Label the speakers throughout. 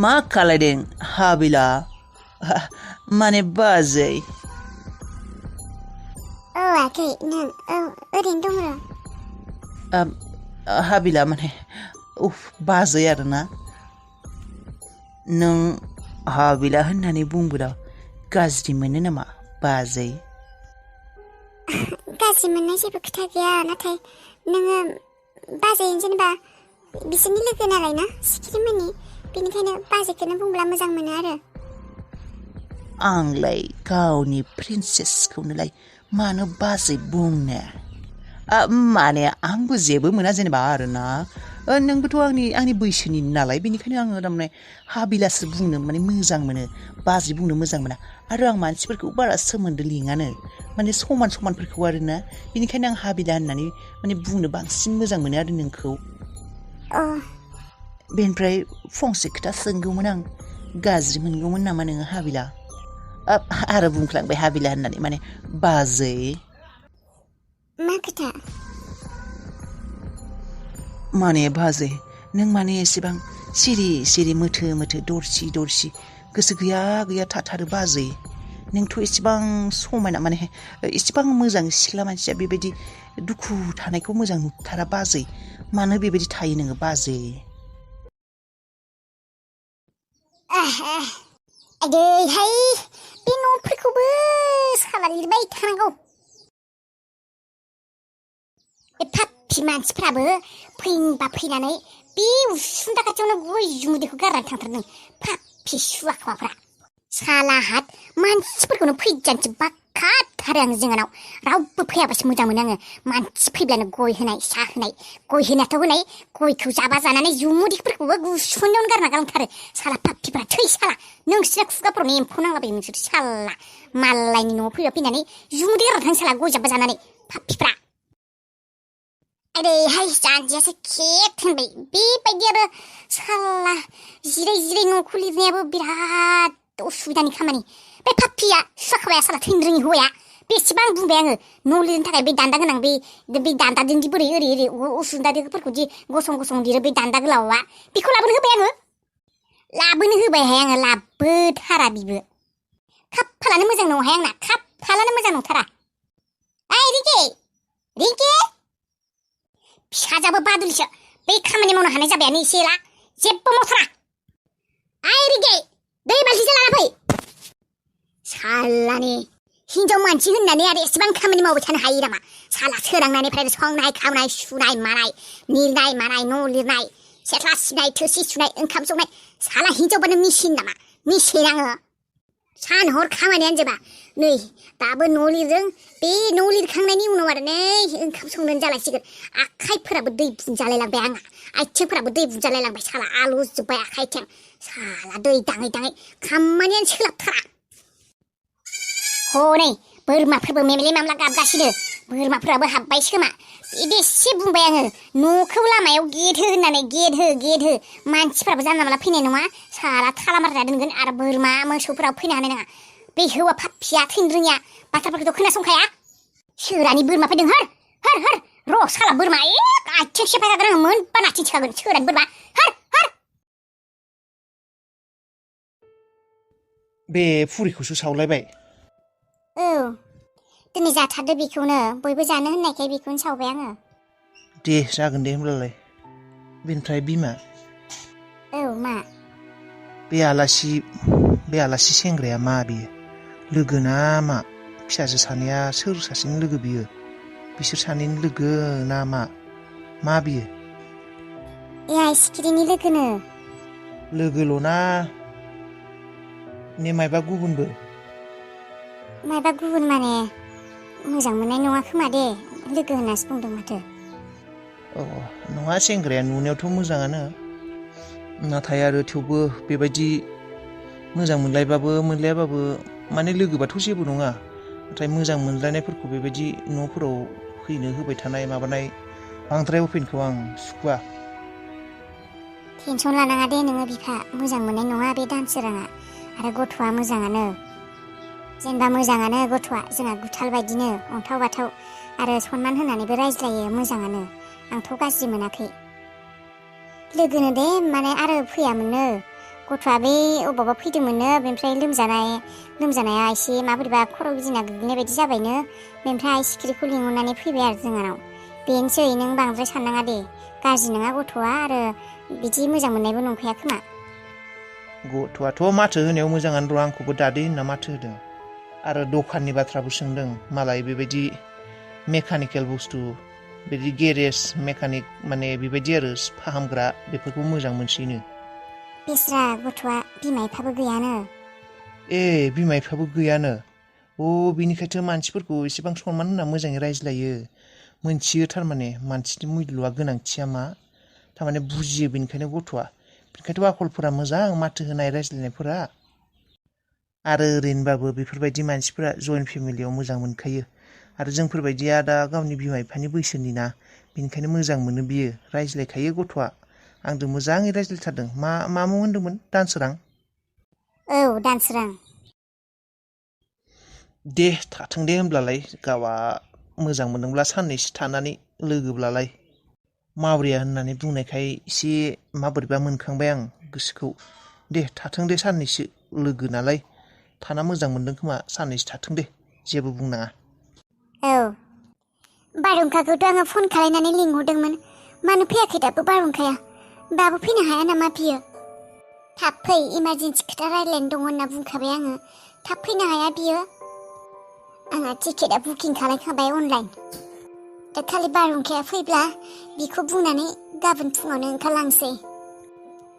Speaker 1: मा खालायदों हाबिला माने बाजै
Speaker 2: आगै नों ओरैनो दङ
Speaker 1: हाबिला माने बाजै आरोना नों हाबिला होननानै बुंबोला गाज्रि मोनो नामा बाजै
Speaker 2: गाज्रि मोननाय जेबो खोथा गैया नाथाय नोङो बाजै जेनेबा बिसोरनि लोगो नालाय ना सिखिरिमोननि बेनिखायनो बाजैखौनो बुंब्ला मोजां मोनो आरो
Speaker 1: आंलाय गावनि प्रिन्सेसखौनोलाय मानो बाजै बुंनो माने आंबो जेबो मोना जेनेबा आरोना नोंबोथ' आंनि बैसोनि नालाय बेनिखायनो आङो थारमाने हाबिलासो बुंनो माने मोजां मोनो बाजै बुंनो मोजां मोना आरो आं मानसिफोरखौ बारा सोमोन्दो लिङानो माने समानफोरखौ आरोना बेनिखायनो आं हाबिला होननानै माने बुंनो बांसिन मोजां मोनो आरो नोंखौ बेनिफ्राय फंसे खोथा सोंगौमोन आं गाज्रि मोनगौमोन नामा नोङो हाबिला आरो बुंफ्लांबाय हाबिला होननानै माने बाजै
Speaker 2: मा खोथा
Speaker 1: माने बाजै नों माने एसेबां सिरि मोथो दरसि गोसो गैया थाथारो बाजै नोंथ' एसेबां समायना माने एसेबां मोजां सिख्ला मानसिया बेबायदि दुखु थानायखौ मोजां नुथारा बाजै मानो बेबायदि थायो नोङो बाजै
Speaker 2: आदैहाय बे न'फोरखौबो साला लिरबाय थानांगौ बे पापि मानसिफ्राबो फैबा फैनानै बे उसुंदा खाथियावनो गय जुमुदैखौ गारनानै थांथारदों पापि सुवा खोमाफ्रा सालाहात मानसिफोरखौनो फैजानोसो बाखाथारो आं जोंहानाव रावबो फैयाबासो मोजां मोनो आङो मानसि फैब्लानो गय होनाय साहा होनाय गय होनायाथ' होनाय गयखौ जानानै जुमुदैफोरखौबो गुसुन्दायावनो गारना गालांथारो साला पापिफ्रा थै साला नोंसिना खुगाफोरावनो एम्फौ नांलाबायो नोंसोर साला मालायनि न'आव फैनानै जुमुदै गारना थाङो साला गय जानानै पापिफ्रा आदैहाय जानजियासो खेत होनबाय बेबायदि आरो साला जिराय न'खौ लिरनायाबो बिराद उसुबिदानि खामानि बे पापिया सुवाखाबाया साला थैनो रोङि हौवाया बेसेबां बुंबाय आङो न' लिरनो थाखाय बे दान्दा गोनां बे दान्दाजोंदि बोरै ओरै उसुंदाफोरखौ दि गसं लिरो बे दान्दा गोलावा बेखौ लाबोनो होबाय आङो लाबोथारा बिबो खाफालानो मोजां नङाहाय आंना खाफालानो मोजां नंथारा ओइ रिंकि फिसाजाबो बादुलिसो बे खामानि मावनो हानाय जाबायानो एसे एला जेबो मावथारा ओइ रिंकि दै बाल्थिंजों लाना फै सालानि हिनजाव मानसि होननानै आरो एसेबां खामानि मावबाय थानो हायो नामा साला सोरांनायनिफ्राय संनाय खावनाय सुनाय मानाय लिरनाय मानाय न' लिरनाय सेथ्ला सिबनाय थोरसि सुनाय ओंखाम संनाय साला हिनजावबानो मिसिन नामा मिसिन आङो सान हर खामानियानो जोबा नै दाबो न' लिरदों बे न' लिरखांनायनि उनाव आरो नै ओंखाम संनो जालायसिगोन आखाइफोराबो दै बुंजालायलांबाय आंहा आथिंफोराबो दै बुंजालायलांबाय साला आलु जोब्बाय आखाइ आथिं साला दै दाङै खामानियानो सोलाबथारा हनै बोरमाफोरबो मेमले मामला गाबगासिनो बोरमाफोराबो हाबबायसो खोमा बेसे बुंबाय आङो न'खौ लामायाव गेट हो होननानै गेट हो मानसिफ्राबो जानला मानला फैनाय नङा साला थाला मारना दोनगोन आरो बोरमा मोसौफोराबो फैनो हानाय नङा बे हौवा पापिया थैनो रोङिया बाथ्राफोरखौथ' खोनासंखाया सोरानि बोरमा फैदों हर र' साला बोरमा आथिं सेफायखागोन आङो मोनबा आथिं थिखागोन सोरानि बोरमा हर
Speaker 1: बे फुरिखौसो सावलायबाय
Speaker 2: औ दिनै जाथारदो बेखौनो बयबो जानो होननायखाय बेखौनो सावबाय आङो
Speaker 1: दे जागोन दे होमब्लालाय बेनिफ्राय बिमा
Speaker 2: औ मा
Speaker 1: बे आलासि सेंग्राया मा बियो लोगो ना मा फिसाजो सानैया सोर सासेनि लोगो बियो बिसोर सानैनि लोगो ना मा बियो
Speaker 2: सिखिरिनि
Speaker 1: लोगोल'ना ने मायबा गुबुनबो
Speaker 2: मायबा गुबुन माने मोजां मोननाय नङा खोमा दे लोगो होननासो बुंदों माथो
Speaker 1: नङा सेंग्राया नुनायावथ' मोजाङानो नाथाय आरो थेवबो बेबायदि मोजां मोनलायाबाबो माने लोगोबाथ' जेबो नङा नाथाय मोजां मोनलायनायफोरखौ बेबायदि न'फोराव फैनो होबाय थानाय माबानाय बांद्राय अपेनखौ आं सुखुवा
Speaker 2: टेनसन लानाङा दे नोङो बिफा मोजां मोननाय नङा बे दानसोराङा आरो गथ'आ मोजाङानो जेनेबा मोजाङानो गथ'आ जोंहा गुथाल बायदिनो अन्थाव बाथाव आरो सनमान होनानैबो रायज्लायो मोजाङानो आंथ' गाज्रि मोनाखै लोगोनो दे माने आरो फैयामोननो गथ'आ बे अबावबा फैदोंमोननो बेनिफ्राय लोमजानाया एसे माबोरैबा खर' गिदिंना गोग्लैनाय बायदि जाबायनो बेनिफ्राय सिखिरिखौ लिंहरनानै फैबाय आरो जोंहानाव बेनोसै नों बांद्राय साननाङा दे गाज्रि नङा गथ'आ आरो बिदि मोजां मोननायबो नंखाया खोमा
Speaker 1: गथ'आथ' माथो होनायाव मोजाङानो र' आंखौबो दादै होनना माथो होदों आरो दखाननि बाथ्राबो सोंदों मालाय बेबायदि मेकानिकेल बुस्थु बिदि गेरेज मेकानिक माने बेबायदि आरो फाहामग्रा बेफोरखौ मोजां मोनसैनो
Speaker 2: बेस्रा गथ'आ बिमा बिफाबो गैयानो
Speaker 1: बिमा बिफाबो गैयानो बिनिखायथ' मानसिफोरखौ एसेबां सनमान होना मोजाङै रायज्लायो मोनथियो थारमाने मानसिनि मुल्यआ गोनांथिया मा थारमाने बुजियो बेनिखायनो गथ'आ बेनिखायथ' आखलफोरा मोजां माथो होनाय रायज्लायनायफोरा आरो ओरैनोबाबो बेफोरबायदि मानसिफोरा जइन्ट फेमिलियाव मोजां मोनखायो आरो जोंफोरबायदिया दा गावनि बिमा बिफानि बैसोनि ना बेनिखायनो मोजां मोनो बियो रायज्लायखायो गथ'आ आंजों मोजाङै रायज्लायथारदों मा मुं होनदोंमोन दानसोरां
Speaker 2: दानसोरां
Speaker 1: दे थाथों दे होमब्लालाय गावआ मोजां मोनदोंब्ला साननैसो थानानै लोगोब्लालाय मावरिया होननानै बुंनायखाय एसे माबोरैबा मोनखांबाय आं गोसोखौ दे थाथों दे साननैसो लोगो नालाय थाना मोजां मोनदों खोमा साननैसो थाथों दे जेबो बुंनाङा
Speaker 2: बारहुंखाखौथ' आङो फन खालायनानै लिंहरदोंमोन मानो फैयाखै दाबो बारहुंखाया दाबो फैनो हाया नामा बियो थाब फै इमारजेन्सि खोथा रायज्लायनो दङ होनना बुंखाबाय आङो थाब फैनो हाया बियो आंहा टिकेटआ बुकिं खालायखाबाय अनलाइन दा खालि बारहुंखाया फैब्ला बिखौ बुंनानै गाबोन फुङावनो ओंखारलांसै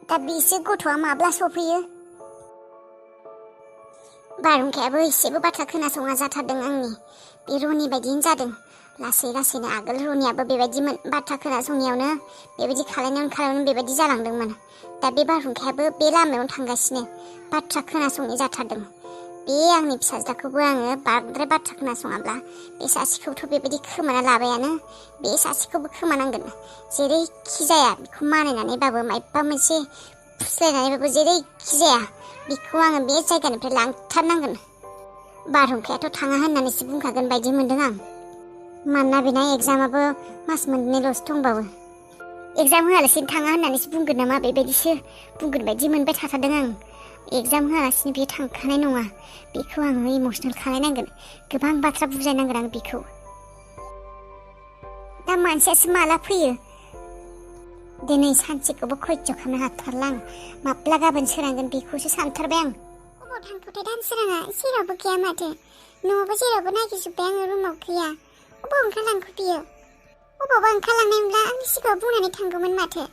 Speaker 2: दा बिसो गथ'आ माब्ला सफैयो बारहुंखायाबो एसेबो बाथ्रा खोनासङा जाथारदों आंनि बे रनि बायदिनो जादों लासैनो आगोल रनियाबो बेबायदिमोन बाथ्रा खोनासङियावनो बेबायदि खालायनायावनो बेबायदि जालांदोंमोन दा बे बारहुंखायाबो बे लामायावनो थांगासिनो बाथ्रा खोनासङि जाथारदों बे आंनि फिसाज्लाखौबो आङो बांद्राय बाथ्रा खोनासङाब्ला बे सासेखौथ' बेबायदि खोमाना लाबायानो बे सासेखौबो खोमानांगोन जेरैखि जाया बेखौ मानिनानैबाबो मायबा मोनसे फुस्लायनानैबाबो जेरैखि जाया बेखौ आङो बे जायगानिफ्राय लांथारनांगोन बारहुंखायाथ' थाङा होननानैसो बुंखागोन बायदि मोनदों आं मानोना बेना एगजामाबो मास मोननैल'सो दंबावो एगजाम होआलासिनो थाङा होननानैसो बुंगोन नामा बेबायदिसो बुंगोन बायदि मोनबाय थाथारदों आं एगजाम होआलासिनो बियो थांखानाय नङा बेखौ आङो इमसनेल खालायनांगोन गोबां बाथ्रा बुजायनांगोन आं बेखौ दा मानसियासो माला फैयो दिनै सानसेखौबो खयज' खालामनो हाथारला आं माब्ला गाबोन सोरांगोन बेखौसो सानथारबाय आं अबाव थांखोथाय दानसोराङा जेरावबो गैया माथो न'आवबो जेरावबो नागिरजोब्बाय आङो रुमाव गैया अबाव ओंखारलांखो बियो अबावबा ओंखारलांनायमोनब्ला आंनि सिगाङाव बुंनानै थांगौमोन माथो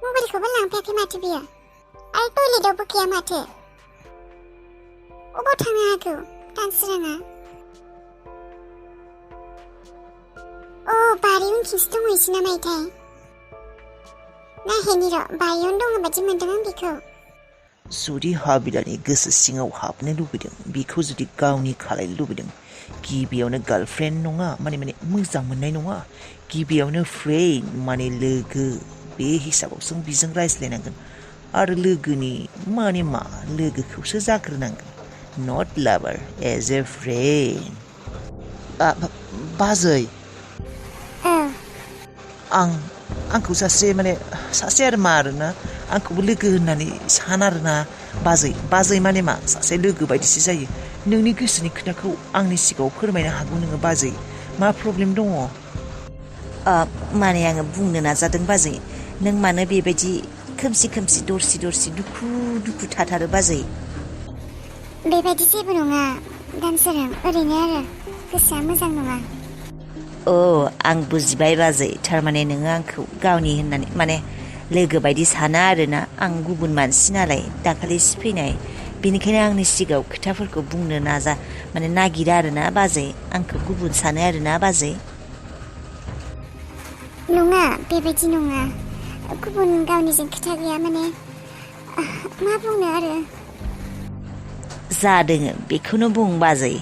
Speaker 2: मबाइलखौबो लांफायाखै माथो बियो आरो टयलेटआवबो गैया माथो अबाव थांनो हागौ दानसोराङा बारि उनथिंसो दंहैसै नामाथाय नायहैनि र' बारियावनो दङ बायदि मोनदों आं बेखौ
Speaker 1: जुदि हाबिलानि गोसो सिङाव हाबनो लुबैदों बेखौ जुदि गावनि खालायनो लुबैदों गिबियावनो गार्लफ्रेन्ड नङा माने मोजां मोननाय नङा गिबियावनो फ्रेन्ड माने लोगो बे हिसाबावसो बिजों रायज्लायनांगोन आरो लोगोनि माने मा लोगोखौसो जाग्रोनांगोन नट लाभार एज ए फ्रेन्ड बाजै आंखौ सासे आरो मा आरोना आंखौबो लोगो होननानै सान आरोना बाजै माने मा सासे लोगो बायदिसो जायो नोंनि गोसोनि खोथाखौ आंनि सिगाङाव फोरमायनो हागौ नोङो बाजै मा प्रब्लेम दङ
Speaker 3: माने आङो बुंनो नाजादों बाजै नों मानो बेबायदि खोमसि दरसि दुखु थाथारो बाजै
Speaker 2: बेबायदि जेबो नङा दानसोरां ओरैनो आरो गोसोआ मोजां नङा
Speaker 3: आं बुजिबाय बाजै थारमाने नोङो आंखौ गावनि होननानै माने लोगो बायदि साना आरोना आं गुबुन मानसि नालाय दाखालिसो फैनाय बेनिखायनो आंनि सिगाङाव खोथाफोरखौ बुंनो नागिरा आरोना बाजै आंखौ गुबुन सानो आरोना बाजै
Speaker 2: नङा बेबायदि नङा गुबुन गावनिजों खोथा गैया माने मा बुंनो आरो
Speaker 3: जादों बेखौनो बुं बाजै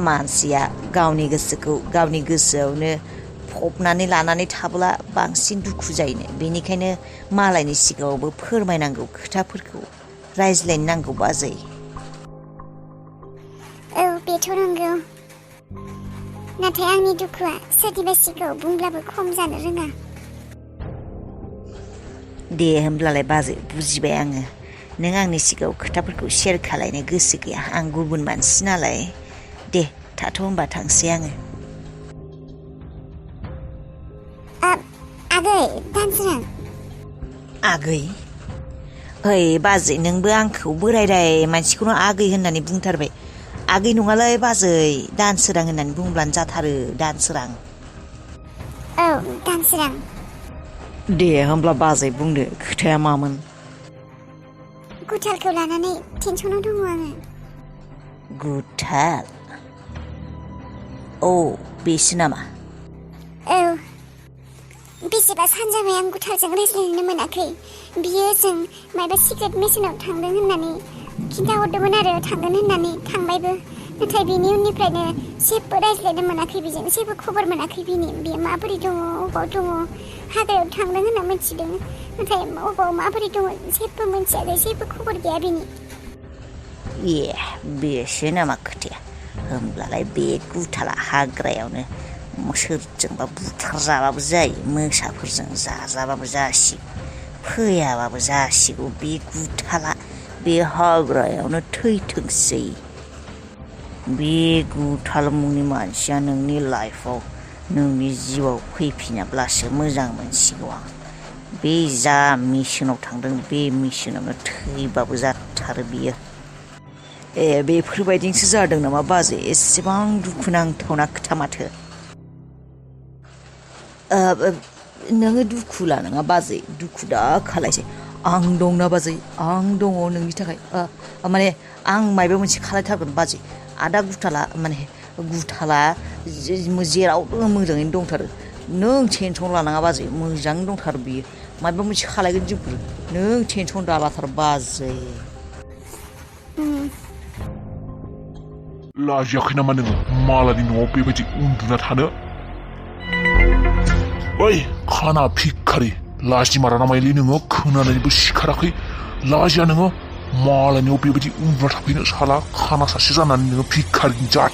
Speaker 3: मानसिया गावनि गोसोखौ गावनि गोसोआवनो फबनानै लानानै थाब्ला बांसिन दुखु जायोनो बेनिखायनो मालायनि सिगाङावबो फोरमायनांगौ खोथाफोरखौ रायज्लायनांगौ बाजै
Speaker 2: बेथ' नंगौ नाथाय आंनि दुखुआ सोरनिबा सिगाङाव बुंब्लाबो खम जानो रोङा
Speaker 3: दे होमब्लालाय बाजै बुजिबाय आङो नों आंनि सिगाङाव खोथाफोरखौ शेयार खालायनो गोसो गैया आं गुबुन मानसि नालाय दे थाथ' होमबा थांसै आङो
Speaker 2: आगै दानसोरां
Speaker 3: आगै ओइ बाजै नोंबो आंखौ बोरायराय मानसिखौनो आगै होननानै बुंथारबाय आगै नङालै बाजै दानसोरां होननानै बुंब्लानो जाथारो दानसोरां
Speaker 2: औ दानसोरां
Speaker 3: दे होमब्ला बाजै बुंदो खोथाया मामोन
Speaker 2: गुथालखौ लानानै टेनसनाव दङ आङो
Speaker 3: गुथाल औ बेसो नामा
Speaker 2: औ बेसेबा सान जाबाय आं गुथालजों रायज्लायनो मोनाखै बियो जों मायबा सिक्रेट मिशनाव थांदों होननानै खिन्थाहरदोंमोन आरो थांगोन होननानै थांबायबो नाथाय बिनि उननिफ्रायनो जेबो रायज्लायनो मोनाखै बेजों जेबो खबर मोनाखै बियो माबोरै दङ अबाव दङ हाग्रायाव थांदों होनना मिथिदों नाथाय अबाव माबोरै दङ जेबो मिथियाखै जेबो खबर गैया बिनि
Speaker 3: ए बेसो नामा खोथाया होमब्लालाय बे गुथाला हाग्रायावनो सोरजोंबा बुथारजाबाबो जायो मोसाफोरजों जाजाबाबो जासिगौ फैयाबाबो जासिगौ बे गुथाला बे हाग्रायावनो थैथोंसै बे गुथाल मुंनि मानसिया नोंनि लाइफआव नोंनि जिउआव फैफिनाब्लासो मोजां मोनसिगौ आं बे जा मिशनाव थांदों बे मिशनावनो थैबाबो जाथारो बियो ए बेफोरबायदिसो जादों नामा बाजै एसेबां दुखुनांथावना खोथा माथो नोङो दुखु लानाङा बाजै दुखु दा खालायसै आं दंना बाजै आं दङ नोंनि थाखाय माने आं मायबा मोनसे खालायथारगोन बाजै आदा गुथाला जेरावबो मोजाङैनो दंथारो नों टेनसन लानाङा बाजै मोजां दंथारो बियो मायबा मोनसे खालायगोन जोंफोर नों टेनसन दालाथार बाजै
Speaker 4: लाजियाखै नामा नोङो मालायनि न'आव बेबायदि उन्दुना थानो ओइ खाना भिखारि लाजिमारा नामायलै नोङो खोनानानैबो सिखाराखै लाजिया नोङो मालायनियाव बेबायदि उन्दुना थाफैनो साला खाना सासे जानानै नोङो भिखारिनि जात